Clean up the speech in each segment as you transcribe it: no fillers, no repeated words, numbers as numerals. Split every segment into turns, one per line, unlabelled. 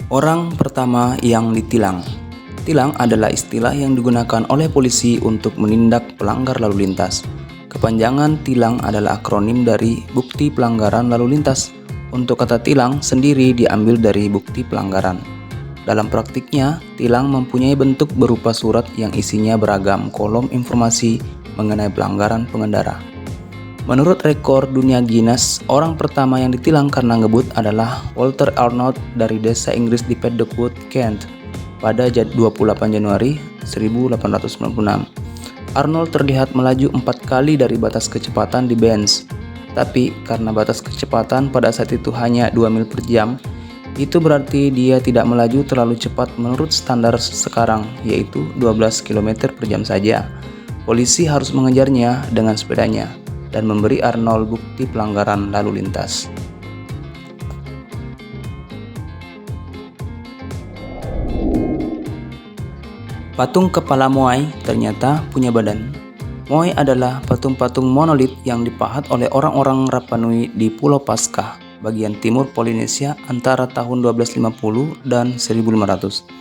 Orang pertama yang ditilang. Tilang adalah istilah yang digunakan oleh polisi untuk menindak pelanggar lalu lintas. Kepanjangan tilang adalah akronim dari bukti pelanggaran lalu lintas. Untuk kata tilang sendiri diambil dari bukti pelanggaran. Dalam praktiknya, tilang mempunyai bentuk berupa surat yang isinya beragam kolom informasi mengenai pelanggaran pengendara. Menurut rekor dunia Guinness, orang pertama yang ditilang karena ngebut adalah Walter Arnold dari desa Inggris di Paddock Wood, Kent, pada 28 Januari 1896. Arnold terlihat melaju 4 kali dari batas kecepatan di Benz, tapi karena batas kecepatan pada saat itu hanya 2 mil per jam, itu berarti dia tidak melaju terlalu cepat menurut standar sekarang, yaitu 12 km per jam saja. Polisi harus mengejarnya dengan sepedanya dan memberi Arnold bukti pelanggaran lalu lintas. Patung kepala Moai ternyata punya badan. Moai adalah patung-patung monolit yang dipahat oleh orang-orang Rapa Nui di Pulau Paskah, bagian timur Polinesia antara tahun 1250 dan 1500.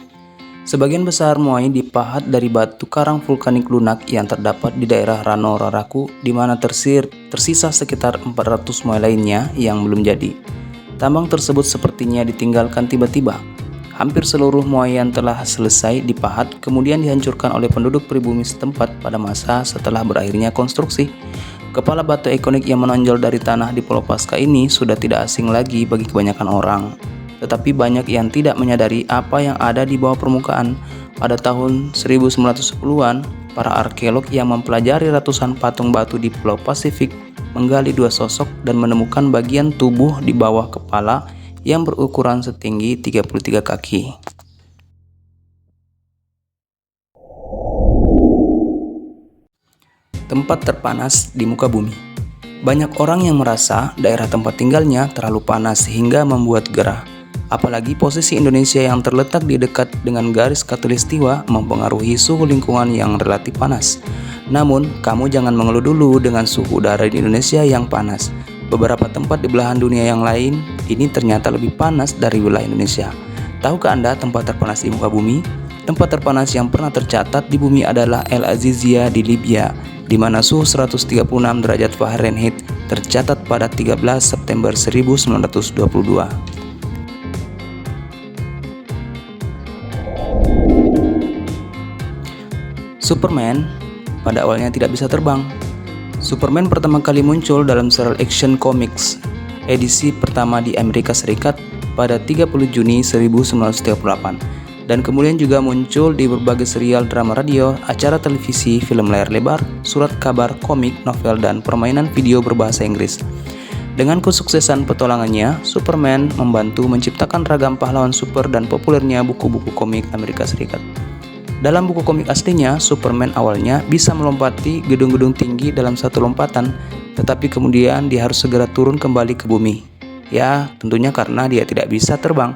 Sebagian besar Moai dipahat dari batu karang vulkanik lunak yang terdapat di daerah Rano Raraku, di mana tersisa sekitar 400 Moai lainnya yang belum jadi. Tambang tersebut sepertinya ditinggalkan tiba-tiba. Hampir seluruh Moai yang telah selesai dipahat kemudian dihancurkan oleh penduduk pribumi setempat pada masa setelah berakhirnya konstruksi. Kepala batu ikonik yang menonjol dari tanah di Pulau Paskah ini sudah tidak asing lagi bagi kebanyakan orang. Tetapi banyak yang tidak menyadari apa yang ada di bawah permukaan. Pada tahun 1910-an, para arkeolog yang mempelajari ratusan patung batu di Pulau Pasifik menggali 2 sosok dan menemukan bagian tubuh di bawah kepala yang berukuran setinggi 33 kaki. Tempat terpanas di muka bumi. Banyak orang yang merasa daerah tempat tinggalnya terlalu panas sehingga membuat gerah. Apalagi posisi Indonesia yang terletak di dekat dengan garis khatulistiwa mempengaruhi suhu lingkungan yang relatif panas. Namun, kamu jangan mengeluh dulu dengan suhu udara di Indonesia yang panas. Beberapa tempat di belahan dunia yang lain ini ternyata lebih panas dari wilayah Indonesia. Tahukah Anda tempat terpanas di muka bumi? Tempat terpanas yang pernah tercatat di bumi adalah El Azizia di Libya, di mana suhu 136 derajat Fahrenheit tercatat pada 13 September 1922. Superman pada awalnya tidak bisa terbang. Superman pertama kali muncul dalam serial Action Comics edisi pertama di Amerika Serikat pada 30 Juni 1938 dan kemudian juga muncul di berbagai serial drama radio, acara televisi, film layar lebar, surat kabar, komik, novel, dan permainan video berbahasa Inggris. Dengan kesuksesan petualangannya, Superman membantu menciptakan ragam pahlawan super dan populernya buku-buku komik Amerika Serikat. Dalam buku komik aslinya, Superman awalnya bisa melompati gedung-gedung tinggi dalam satu lompatan, tetapi kemudian dia harus segera turun kembali ke bumi. Ya, tentunya karena dia tidak bisa terbang.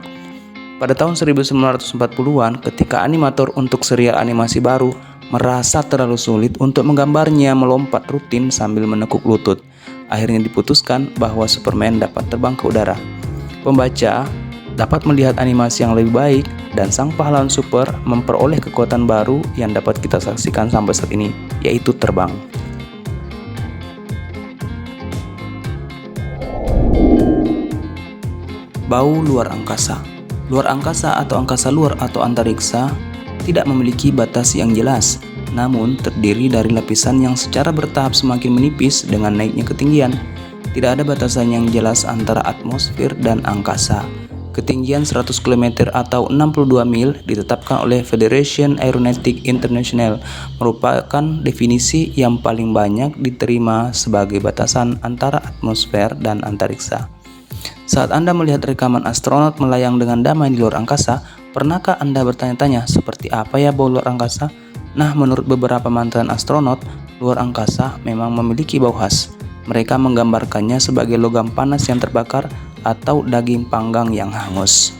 Pada tahun 1940-an, ketika animator untuk serial animasi baru merasa terlalu sulit untuk menggambarnya melompat rutin sambil menekuk lutut, akhirnya diputuskan bahwa Superman dapat terbang ke udara. Pembaca dapat melihat animasi yang lebih baik dan sang pahlawan super memperoleh kekuatan baru yang dapat kita saksikan sampai saat ini, yaitu terbang. Bau luar angkasa. Luar angkasa atau angkasa luar atau antariksa tidak memiliki batas yang jelas, namun terdiri dari lapisan yang secara bertahap semakin menipis dengan naiknya ketinggian. Tidak ada batasan yang jelas antara atmosfer dan angkasa. Ketinggian 100 km atau 62 mil ditetapkan oleh Federation Aeronautic International merupakan definisi yang paling banyak diterima sebagai batasan antara atmosfer dan antariksa. Saat Anda melihat rekaman astronot melayang dengan damai di luar angkasa, pernahkah Anda bertanya-tanya seperti apa ya bau luar angkasa? Nah, menurut beberapa mantan astronot, luar angkasa memang memiliki bau khas. Mereka menggambarkannya sebagai logam panas yang terbakar atau daging panggang yang hangus.